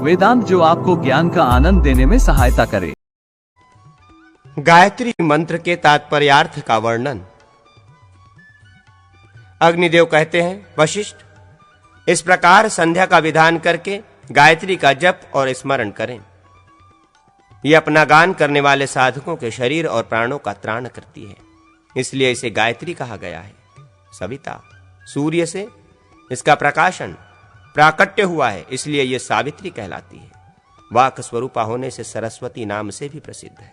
वेदांत जो आपको ज्ञान का आनंद देने में सहायता करे। गायत्री मंत्र के तात्पर्यार्थ का वर्णन। अग्निदेव कहते हैं, वशिष्ठ, इस प्रकार संध्या का विधान करके गायत्री का जप और स्मरण करें। यह अपना गान करने वाले साधकों के शरीर और प्राणों का त्राण करती है, इसलिए इसे गायत्री कहा गया है। सविता, सूर्य से इसका प्रकाशन प्राकट्य हुआ है, इसलिए यह सावित्री कहलाती है। वाक स्वरूपा होने से सरस्वती नाम से भी प्रसिद्ध है।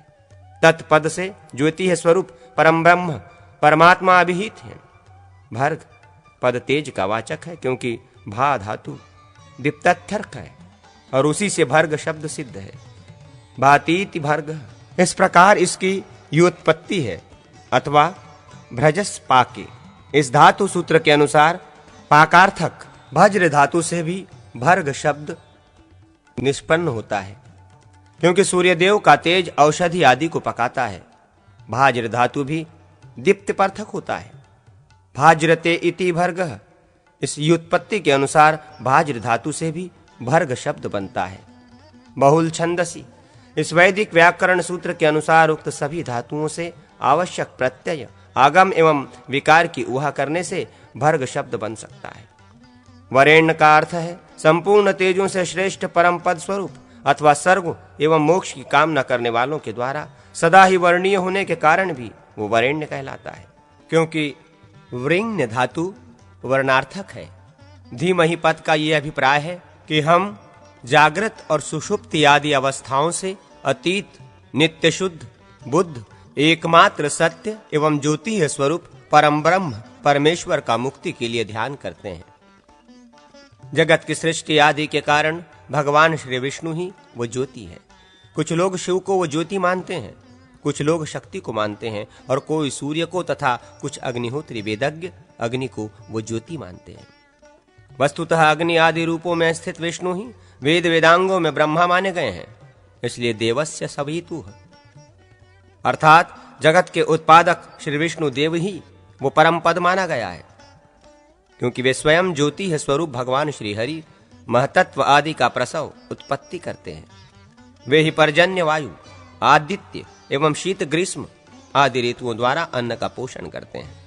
तत्पद से ज्योति है स्वरूप परम ब्रह्म परमात्मा अभिहित है। भर्ग पद तेज का वाचक है, क्योंकि भा धातु दीप्तर्थर्क है और उसी से भर्ग शब्द सिद्ध है। भातीति भर्ग, इस प्रकार इसकी व्युत्पत्ति है, अथवा भ्रजस पाके। इस धातु सूत्र के अनुसार पाकार्थक वज्र धातु से भी भर्ग शब्द निष्पन्न होता है, क्योंकि सूर्यदेव का तेज औषधि आदि को पकाता है। भाज्र धातु भी दीप्तिपर्थक होता है। भाज्रते इति भर्गः, इस व्युत्पत्ति के अनुसार भाज्र धातु से भी भर्ग शब्द बनता है। बहुल छंदसी, इस वैदिक व्याकरण सूत्र के अनुसार उक्त सभी धातुओं से आवश्यक प्रत्यय आगम एवं विकार की ऊहा करने से भर्ग शब्द बन सकता है। वरेण्य का अर्थ है संपूर्ण तेजों से श्रेष्ठ परम पद स्वरूप, अथवा स्वर्ग एवं मोक्ष की कामना करने वालों के द्वारा सदा ही वर्णीय होने के कारण भी वो वरेण्य कहलाता है, क्योंकि वृण्य धातु वर्णार्थक है। धीमहि पद का यह अभिप्राय है कि हम जागृत और सुषुप्ति आदि अवस्थाओं से अतीत नित्य शुद्ध बुद्ध एकमात्र सत्य एवं ज्योति स्वरूप परम ब्रह्म परमेश्वर का मुक्ति के लिए ध्यान करते हैं। जगत की सृष्टि आदि के कारण भगवान श्री विष्णु ही वो ज्योति है। कुछ लोग शिव को वो ज्योति मानते हैं, कुछ लोग शक्ति को मानते हैं, और कोई सूर्य को तथा कुछ अग्निहोत्री वेदज्ञ अग्नि को वो ज्योति मानते हैं। वस्तुतः अग्नि आदि रूपों में स्थित विष्णु ही वेद वेदांगों में ब्रह्मा माने गए हैं, इसलिए देवस्य सवितुः, अर्थात जगत के उत्पादक श्री विष्णु देव ही वो परम पद माना गया है, क्योंकि वे स्वयं ज्योति है स्वरूप भगवान श्री हरि महतत्व आदि का प्रसव उत्पत्ति करते हैं। वे ही पर्जन्य वायु आदित्य एवं शीत ग्रीष्म आदि ऋतुओं द्वारा अन्न का पोषण करते हैं।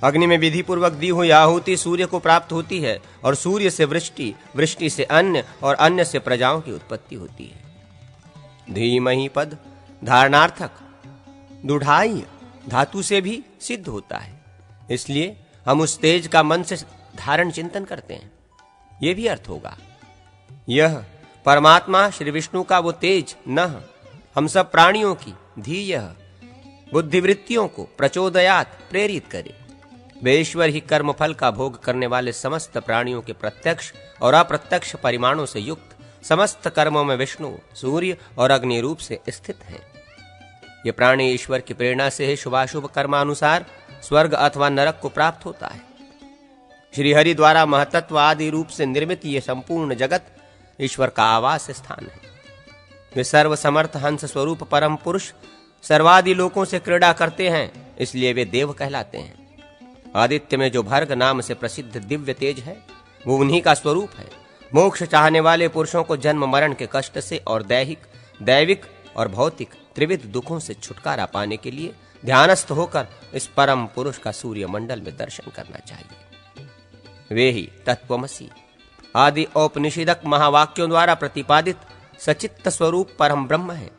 अग्नि में विधि पूर्वक दी हुई आहुति सूर्य को प्राप्त होती है, और सूर्य से वृष्टि, वृष्टि से अन्न, और अन्न से प्रजाओं की उत्पत्ति होती है। धीमहि पद धारणार्थक दुढ़ाई धातु से भी सिद्ध होता है, इसलिए हम उस तेज का मन से धारण चिंतन करते हैं। यह भी अर्थ होगा, यह परमात्मा श्री विष्णु का वो तेज न हम सब प्राणियों की धीयः बुद्धिवृत्तियों को प्रचोदयात प्रेरित करे। वे ईश्वर ही कर्म फल का भोग करने वाले समस्त प्राणियों के प्रत्यक्ष और अप्रत्यक्ष परिमाणों से युक्त समस्त कर्मों में विष्णु सूर्य और अग्नि रूप से स्थित हैं। ये प्राणी ईश्वर की प्रेरणा से ही शुभाशुभ कर्मानुसार स्वर्ग अथवा नरक को प्राप्त होता है। श्री हरि द्वारा महतत्व आदि रूप से निर्मित ये संपूर्ण जगत ईश्वर का आवास स्थान है। वे सर्व समर्थ हंस स्वरूप परम पुरुष सर्वादि लोकों से क्रीड़ा करते हैं, इसलिए वे देव कहलाते हैं। आदित्य में जो भर्ग नाम से प्रसिद्ध दिव्य तेज है, वो उन्हीं का स्वरूप है। मोक्ष चाहने वाले पुरुषों को जन्म मरण के कष्ट से और दैहिक, दैविक और भौतिक त्रिविध दुखों से छुटकारा पाने के लिए ध्यानस्थ होकर इस परम पुरुष का सूर्य मंडल में दर्शन करना चाहिए। वे ही तत्वमसि आदि औपनिषदक महावाक्यों द्वारा प्रतिपादित सचित्त स्वरूप परम ब्रह्म है।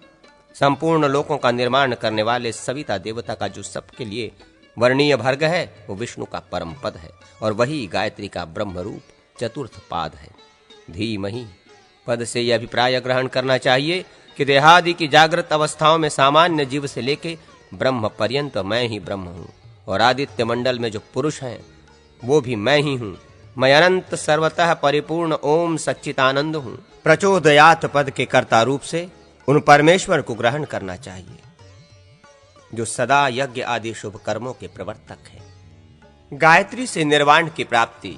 संपूर्ण लोकों का निर्माण करने वाले सविता देवता का जो सबके लिए वर्णीय भर्ग है, वो विष्णु का परम पद है, और वही गायत्री का ब्रह्म रूप चतुर्थ पाद है। धीमहि पद से यह अभिप्राय ग्रहण करना चाहिए कि देहादि की जागृत अवस्थाओं में सामान्य जीव से लेके ब्रह्म पर्यंत मैं ही ब्रह्म हूँ, और आदित्य मंडल में जो पुरुष हैं वो भी मैं ही हूँ। मैं अनंत सर्वतः परिपूर्ण ओम सच्चिदानंद हूँ। प्रचोदयात पद के कर्ता रूप से उन परमेश्वर को ग्रहण करना चाहिए जो सदा यज्ञ आदि शुभ कर्मों के प्रवर्तक है। गायत्री से निर्वाण की प्राप्ति।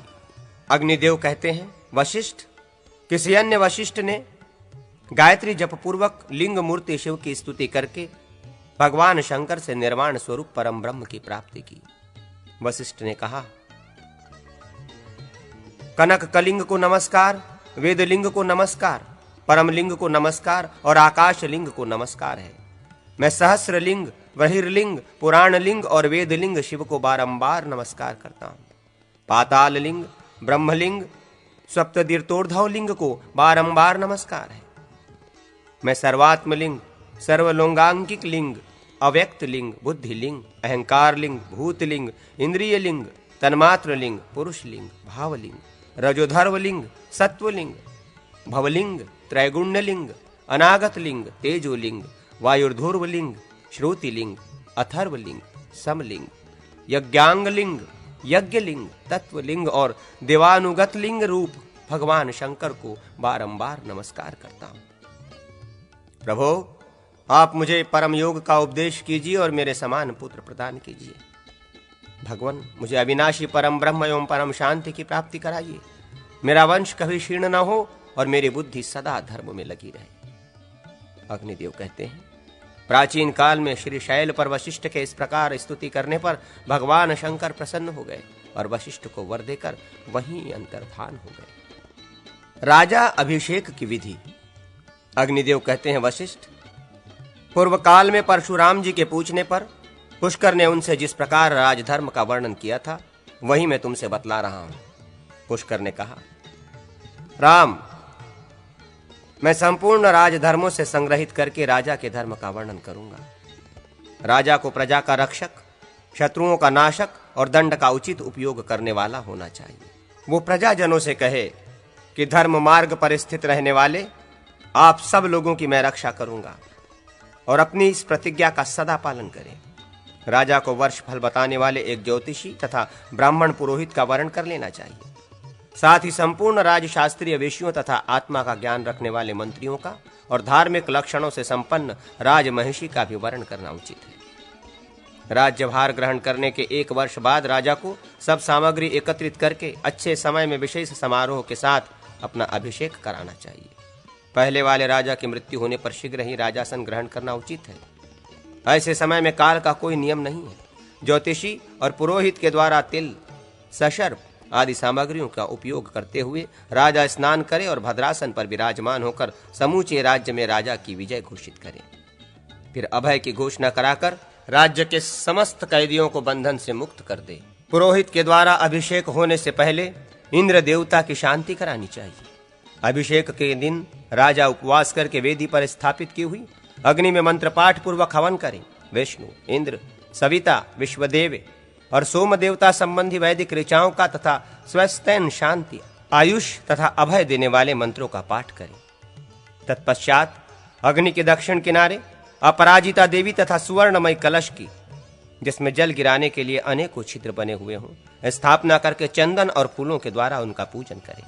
अग्निदेव कहते हैं, वशिष्ठ, किसी अन्य वशिष्ठ ने गायत्री जप पूर्वक लिंग मूर्ति शिव की स्तुति करके भगवान शंकर से निर्वाण स्वरूप परम ब्रह्म की प्राप्ति की। वशिष्ठ ने कहा, कनक कलिंग को नमस्कार, वेद लिंग को नमस्कार, परम लिंग को नमस्कार और आकाश लिंग को नमस्कार है। मैं सहस्र लिंग, बहिर्लिंग, पुराण लिंग और वेद लिंग शिव को बारंबार नमस्कार करता हूं। पाताल लिंग, ब्रह्मलिंग, सप्ततीर्थोर्ध्व लिंग को बारंबार नमस्कार है। मैं सर्वात्म लिंग, सर्वलोंगांकिक लिंग, अव्यक्त लिंग, बुद्धि लिंग, अहंकार लिंग, भूत लिंग, इंद्रिय लिंग, तन्मात्र लिंग, पुरुष लिंग, भावलिंग, रजोधर्व लिंग, सत्वलिंग, भवलिंग, त्रैगुण्य लिंग, अनागत लिंग, तेजोलिंग, वायुर्धूर्व लिंग, श्रुति लिंग, अथर्व लिंग, समलिंग, यज्ञांग लिंग, यज्ञ लिंग, तत्व लिंग और देवानुगत लिंग रूप भगवान शंकर को बारंबार नमस्कार करता हूं। प्रभो, आप मुझे परम योग का उपदेश कीजिए और मेरे समान पुत्र प्रदान कीजिए। भगवान, मुझे अविनाशी परम ब्रह्म एवं परम शांति की प्राप्ति कराइए। मेरा वंश कभी क्षीण न हो और मेरी बुद्धि सदा धर्म में लगी रहे। अग्निदेव कहते हैं, प्राचीन काल में श्री शैल पर वशिष्ठ के इस प्रकार स्तुति करने पर भगवान शंकर प्रसन्न हो गए और वशिष्ठ को वर देकर वहीं अंतर्धान हो गए। राजा अभिषेक की विधि। अग्निदेव कहते हैं, वशिष्ठ, पूर्व काल में परशुराम जी के पूछने पर पुष्कर ने उनसे जिस प्रकार राजधर्म का वर्णन किया था वही मैं तुमसे बतला रहा हूं। पुष्कर ने कहा, राम, मैं संपूर्ण राजधर्मों से संग्रहित करके राजा के धर्म का वर्णन करूंगा। राजा को प्रजा का रक्षक, शत्रुओं का नाशक और दंड का उचित उपयोग करने वाला होना चाहिए। वो प्रजाजनों से कहे कि धर्म मार्ग पर स्थित रहने वाले आप सब लोगों की मैं रक्षा करूंगा और अपनी इस प्रतिज्ञा का सदा पालन करें। राजा को वर्ष फल बताने वाले एक ज्योतिषी तथा ब्राह्मण पुरोहित का वर्ण कर लेना चाहिए। साथ ही संपूर्ण राजशास्त्रीय विषयों तथा आत्मा का ज्ञान रखने वाले मंत्रियों का और धार्मिक लक्षणों से संपन्न राजमहिषी का भी वर्ण करना उचित है। राज्यभार ग्रहण करने के 1 वर्ष बाद राजा को सब सामग्री एकत्रित करके अच्छे समय में विशेष समारोह के साथ अपना अभिषेक कराना चाहिए। पहले वाले राजा की मृत्यु होने पर शीघ्र ही राजासन ग्रहण करना उचित है। ऐसे समय में काल का कोई नियम नहीं है। ज्योतिषी और पुरोहित के द्वारा तिल, सशर्प आदि सामग्रियों का उपयोग करते हुए राजा स्नान करे और भद्रासन पर विराजमान होकर समूचे राज्य में राजा की विजय घोषित करे। फिर अभय की घोषणा कराकर राज्य के समस्त कैदियों को बंधन से मुक्त कर दे। पुरोहित के द्वारा अभिषेक होने से पहले इंद्र देवता की शांति करानी चाहिए। अभिषेक के दिन राजा उपवास करके वेदी पर स्थापित की हुई अग्नि में मंत्र पाठ पूर्वक हवन करें। विष्णु, इंद्र, सविता, विश्वदेव और सोम देवता संबंधी वैदिक ऋचाओं का तथा स्वस्थैन, शांति, आयुष तथा अभय देने वाले मंत्रों का पाठ करें। तत्पश्चात अग्नि के दक्षिण किनारे अपराजिता देवी तथा सुवर्णमय कलश की, जिसमें जल गिराने के लिए अनेकों छिद्र बने हुए हों, स्थापना करके चंदन और फूलों के द्वारा उनका पूजन करें।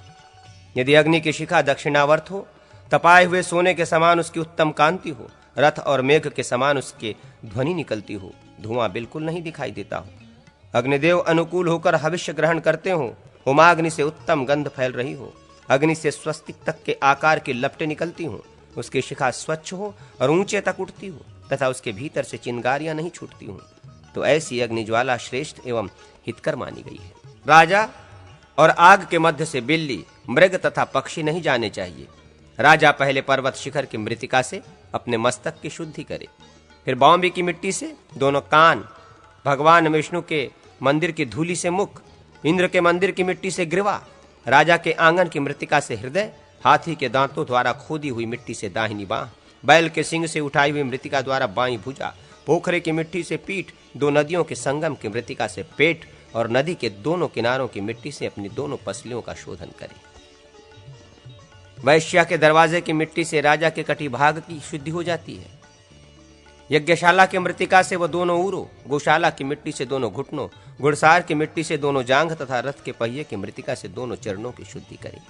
यदि अग्नि की शिखा दक्षिणावर्त हो, तपाए हुए सोने के समान उसकी उत्तम कांति हो, रथ और मेघ के समान उसके ध्वनि निकलती हो, धुआं बिल्कुल नहीं दिखाई देता हो, अग्निदेव अनुकूल होकर हविष्य ग्रहण करते हो, होमाग्नि से उत्तम गंध फैल रही हो, अग्नि से स्वस्तिक तक के आकार की लपटें निकलती हो, उसकी शिखा स्वच्छ हो और ऊंचे तक उठती हो तथा उसके भीतर से चिंगारियां नहीं छूटती हो, तो ऐसी अग्निज्वाला श्रेष्ठ एवं हितकर मानी गई है। राजा और आग के मध्य से बिल्ली, मृग तथा पक्षी नहीं जाने चाहिए। राजा पहले पर्वत शिखर की मृतिका से अपने मस्तक की शुद्धि करे, फिर बॉम्बे की मिट्टी से दोनों कान, भगवान विष्णु के मंदिर की धूलि से मुख, इंद्र के मंदिर की मिट्टी से ग्रीवा, राजा के आंगन की मृतिका से हृदय, हाथी के दांतों द्वारा खोदी हुई मिट्टी से दाहिनी बांह, बैल के सिंग से उठाई हुई मृतिका द्वारा बाईं भुजा, पोखरे की मिट्टी से पीठ, 2 नदियों के संगम की मृतिका से पेट और नदी के दोनों किनारों की मिट्टी से अपनी दोनों पसलियों का शोधन करे। वैश्या के दरवाजे की मिट्टी से राजा के कटिभाग की शुद्धि हो जाती है। यज्ञशाला की मृतिका से वो दोनों ऊरों, गौशाला की मिट्टी से दोनों घुटनों, घुड़सार की मिट्टी से दोनों जांघ तथा रथ के पहिए की मृतिका से दोनों चरणों की शुद्धि करे।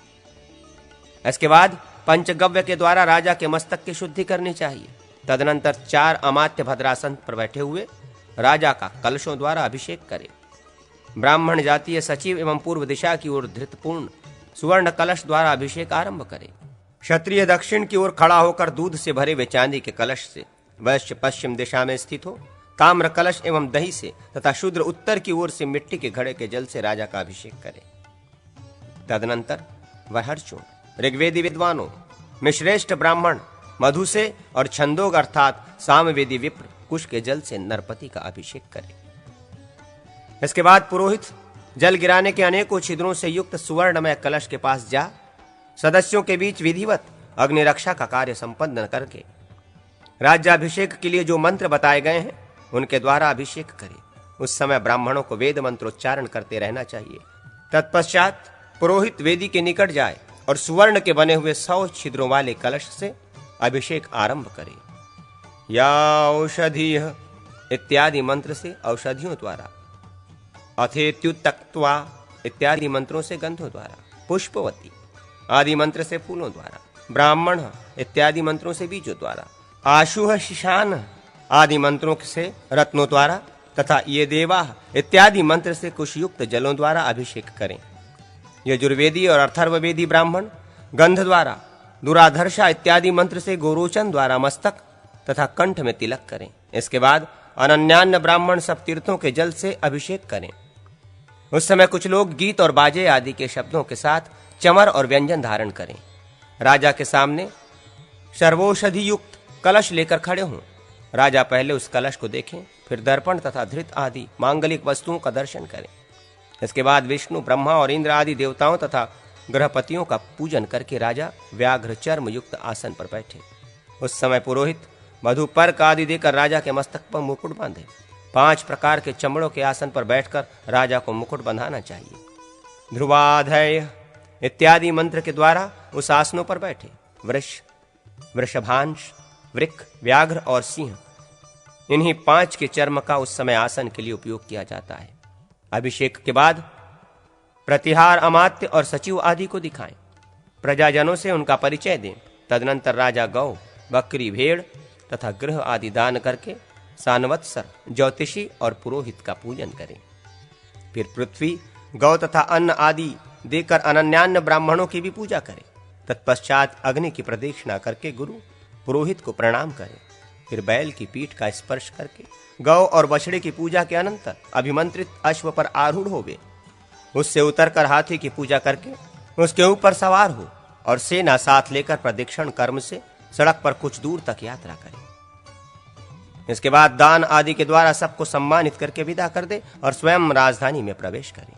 इसके बाद पंचगव्य के द्वारा राजा के मस्तक की शुद्धि करनी चाहिए। तदनंतर 4 अमात्य भद्रासन पर बैठे हुए राजा का कलशों द्वारा अभिषेक करे। ब्राह्मण जातीय सचिव एवं पूर्व दिशा की ओर धृतपूर्ण सुवर्ण कलश द्वारा अभिषेक आरंभ करे। क्षत्रिय दक्षिण की ओर खड़ा होकर दूध से भरे हुए चांदी के कलश से, वैश्य पश्चिम दिशा में स्थित हो ताम्र कलश एवं दही से तथा शूद्र उत्तर की ओर से मिट्टी के घड़े के जल से राजा का अभिषेक करे। तदनंतर वह हर्षों ऋग्वेदी विद्वानों में श्रेष्ठ ब्राह्मण मधु से और छंदोग अर्थात सामवेदी विप्र कुश के जल से नरपति का अभिषेक करे। इसके बाद पुरोहित जल गिराने के अनेकों छिद्रों से युक्त सुवर्णमय कलश के पास जा सदस्यों के बीच विधिवत अग्नि रक्षा का कार्य संपन्न करके राज्याभिषेक के लिए जो मंत्र बताए गए हैं उनके द्वारा अभिषेक करे। उस समय ब्राह्मणों को वेद मंत्रोच्चारण करते रहना चाहिए। तत्पश्चात पुरोहित वेदी के निकट जाए और सुवर्ण के बने हुए 100 छिद्रों वाले कलश से अभिषेक आरंभ करे। या औषधीय इत्यादि मंत्र से औषधियों द्वारा, अथेत्युत्तक्त्वा इत्यादि मंत्रों से गंधों द्वारा, पुष्पवती आदि मंत्र से फूलों द्वारा, ब्राह्मण इत्यादि मंत्रों से बीजों द्वारा, आशुह शिशान आदि मंत्रों से रत्नों द्वारा तथा ये देवा इत्यादि मंत्र से कुशयुक्त जलों द्वारा अभिषेक करें। यजुर्वेदी और अथर्ववेदी ब्राह्मण गंध द्वारा, दुराधर्षा इत्यादि मंत्र से गोरोचन द्वारा मस्तक तथा कंठ में तिलक करें। इसके बाद अनन्यान्न ब्राह्मण सब तीर्थों के जल से अभिषेक करें। उस समय कुछ लोग गीत और बाजे आदि के शब्दों के साथ चमर और व्यंजन धारण करें। राजा के सामने सर्वौषधि युक्त कलश लेकर खड़े हों। राजा पहले उस कलश को देखें, फिर दर्पण तथा धृत आदि मांगलिक वस्तुओं का दर्शन करें। इसके बाद विष्णु, ब्रह्मा और इंद्र आदि देवताओं तथा गृहपतियों का पूजन करके राजा व्याघ्र चर्म युक्त आसन पर बैठे। उस समय पुरोहित मधु पर्क आदि देकर राजा के मस्तक पर मुकुट बांधे। 5 प्रकार के चमड़ों के आसन पर बैठकर राजा को मुकुट बंधाना चाहिए। ध्रुवाधय इत्यादि मंत्र के द्वारा उस आसनों पर बैठे। वृष, वृषभांश, वृक्क, व्याघ्र और सिंह, इन्हीं 5 के चर्म का उस समय आसन के लिए उपयोग किया जाता है। अभिषेक के बाद प्रतिहार अमात्य और सचिव आदि को दिखाएं। प्रजाजनों से उनका परिचय दें। तदनंतर राजा गौ, बकरी, भेड़ तथा गृह आदि दान करके सानवत्सर, ज्योतिषी और पुरोहित का पूजन करें। फिर पृथ्वी, गौ तथा अन्न आदि देकर अनन्यान्न ब्राह्मणों की भी पूजा करें। तत्पश्चात अग्नि की प्रदक्षिणा करके गुरु पुरोहित को प्रणाम करें। फिर बैल की पीठ का स्पर्श करके गौ और बछड़े की पूजा के अनंतर अभिमंत्रित अश्व पर आरूढ़ होवे। उससे उतरकर हाथी की पूजा करके उसके ऊपर सवार हो और सेना साथ लेकर प्रदक्षिण कर्म से सड़क पर कुछ दूर तक यात्रा करें। इसके बाद दान आदि के द्वारा सबको सम्मानित करके विदा कर दे और स्वयं राजधानी में प्रवेश करें।